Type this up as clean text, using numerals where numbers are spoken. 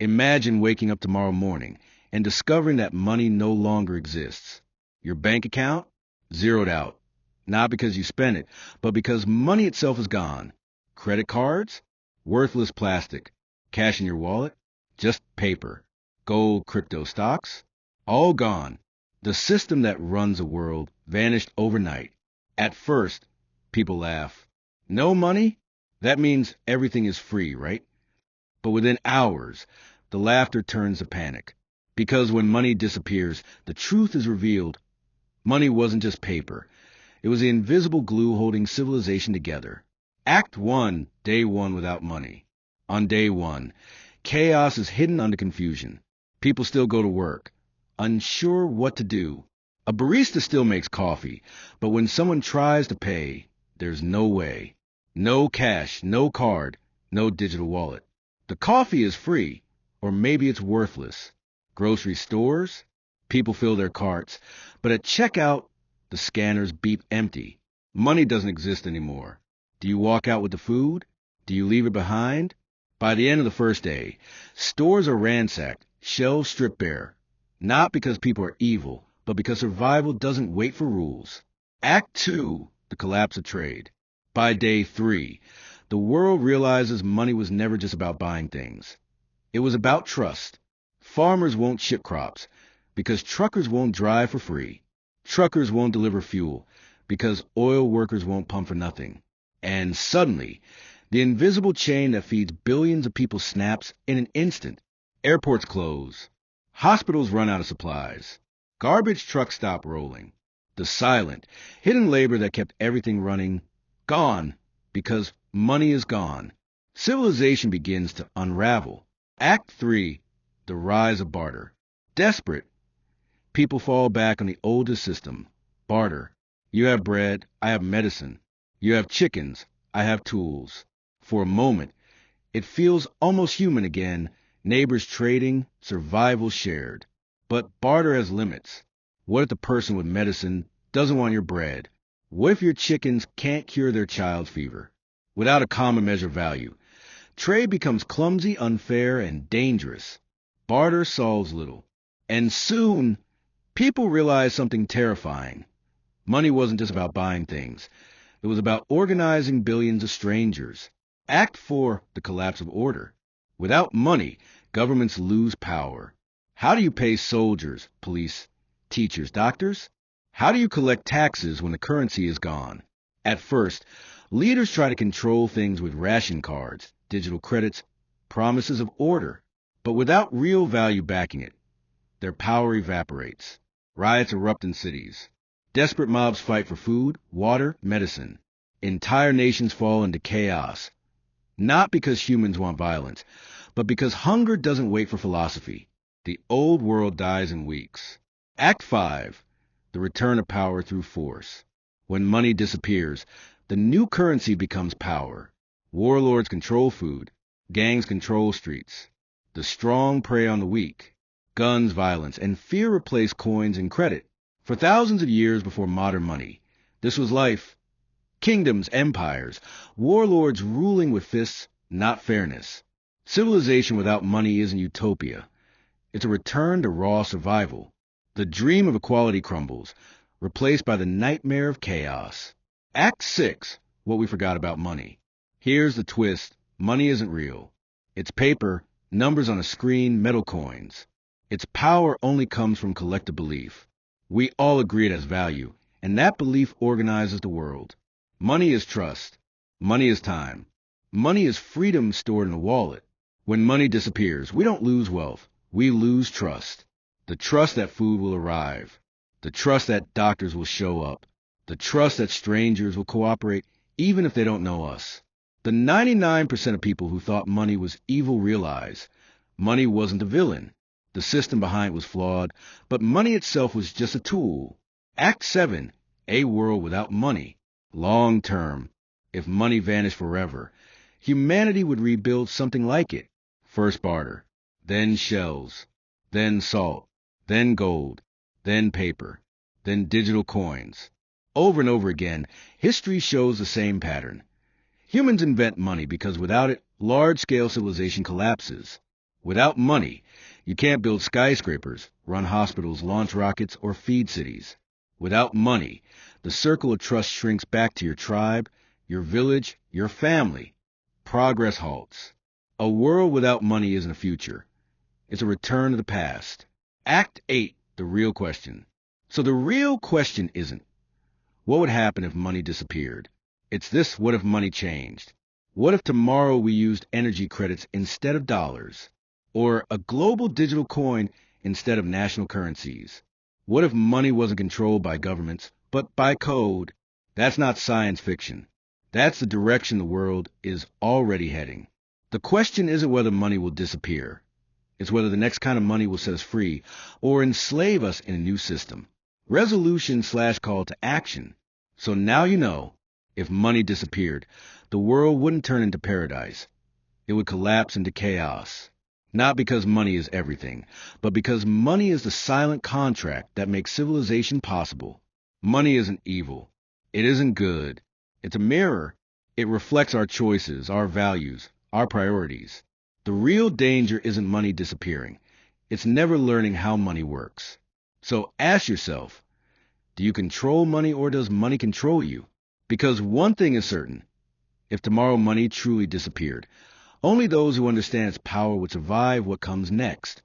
Imagine waking up tomorrow morning and discovering that money no longer exists. Your bank account? Zeroed out. Not because you spent it, but because money itself is gone. Credit cards? Worthless plastic. Cash in your wallet? Just paper. Gold, crypto, stocks? All gone. The system that runs a world vanished overnight. At first, people laugh. No money? That means everything is free, right? But within hours, the laughter turns to panic. Because when money disappears, the truth is revealed. Money wasn't just paper. It was the invisible glue holding civilization together. Act 1, Day 1 without money. On day 1, chaos is hidden under confusion. People still go to work, unsure what to do. A barista still makes coffee, but when someone tries to pay, there's no way. No cash, no card, no digital wallet. The coffee is free, or maybe it's worthless. Grocery stores? People fill their carts, but at checkout, the scanners beep empty. Money doesn't exist anymore. Do you walk out with the food? Do you leave it behind? By the end of the first day, stores are ransacked, shelves stripped bare. Not because people are evil, but because survival doesn't wait for rules. Act 2, the collapse of trade. By day 3, the world realizes money was never just about buying things. It was about trust. Farmers won't ship crops because truckers won't drive for free. Truckers won't deliver fuel because oil workers won't pump for nothing. And suddenly, the invisible chain that feeds billions of people snaps in an instant. Airports close. Hospitals run out of supplies. Garbage trucks stop rolling. The silent, hidden labor that kept everything running, gone because money is gone. Civilization begins to unravel. Act 3, the rise of barter. Desperate, people fall back on the oldest system, barter. You have bread, I have medicine. You have chickens, I have tools. For a moment, it feels almost human again, neighbors trading, survival shared. But barter has limits. What if the person with medicine doesn't want your bread? What if your chickens can't cure their child's fever? Without a common measure of value, trade becomes clumsy, unfair, and dangerous. Barter solves little. And soon, people realize something terrifying. Money wasn't just about buying things. It was about organizing billions of strangers. Act 4, the collapse of order. Without money, governments lose power. How do you pay soldiers, police, teachers, doctors? How do you collect taxes when the currency is gone? At first, leaders try to control things with ration cards, digital credits, promises of order. But without real value backing it, their power evaporates. Riots erupt in cities. Desperate mobs fight for food, water, medicine. Entire nations fall into chaos. Not because humans want violence, but because hunger doesn't wait for philosophy. The old world dies in weeks. Act 5, the return of power through force. When money disappears, the new currency becomes power. Warlords control food. Gangs control streets. The strong prey on the weak. Guns, violence, and fear replace coins and credit. For thousands of years before modern money, this was life. Kingdoms, empires, warlords ruling with fists, not fairness. Civilization without money isn't utopia. It's a return to raw survival. The dream of equality crumbles, replaced by the nightmare of chaos. Act 6, what we forgot about money. Here's the twist. Money isn't real. It's paper, numbers on a screen, metal coins. Its power only comes from collective belief. We all agree it has value, and that belief organizes the world. Money is trust. Money is time. Money is freedom stored in a wallet. When money disappears, we don't lose wealth. We lose trust. The trust that food will arrive. The trust that doctors will show up. The trust that strangers will cooperate even if they don't know us. The 99% of people who thought money was evil realize money wasn't the villain. The system behind it was flawed, but money itself was just a tool. Act 7, a world without money. Long term. If money vanished forever, humanity would rebuild something like it. First barter, then shells, then salt, then gold, then paper, then digital coins. Over and over again, history shows the same pattern. Humans invent money because without it, large-scale civilization collapses. Without money, you can't build skyscrapers, run hospitals, launch rockets, or feed cities. Without money, the circle of trust shrinks back to your tribe, your village, your family. Progress halts. A world without money isn't a future. It's a return to the past. Act 8, the real question. So the real question isn't, what would happen if money disappeared? It's this: what if money changed? What if tomorrow we used energy credits instead of dollars? Or a global digital coin instead of national currencies? What if money wasn't controlled by governments, but by code? That's not science fiction. That's the direction the world is already heading. The question isn't whether money will disappear. It's whether the next kind of money will set us free or enslave us in a new system. Resolution/call to action. So now you know, if money disappeared, the world wouldn't turn into paradise. It would collapse into chaos. Not because money is everything, but because money is the silent contract that makes civilization possible. Money isn't evil. It isn't good. It's a mirror. It reflects our choices, our values, our priorities. The real danger isn't money disappearing. It's never learning how money works. So ask yourself, do you control money or does money control you? Because one thing is certain. If tomorrow money truly disappeared, only those who understand its power would survive what comes next.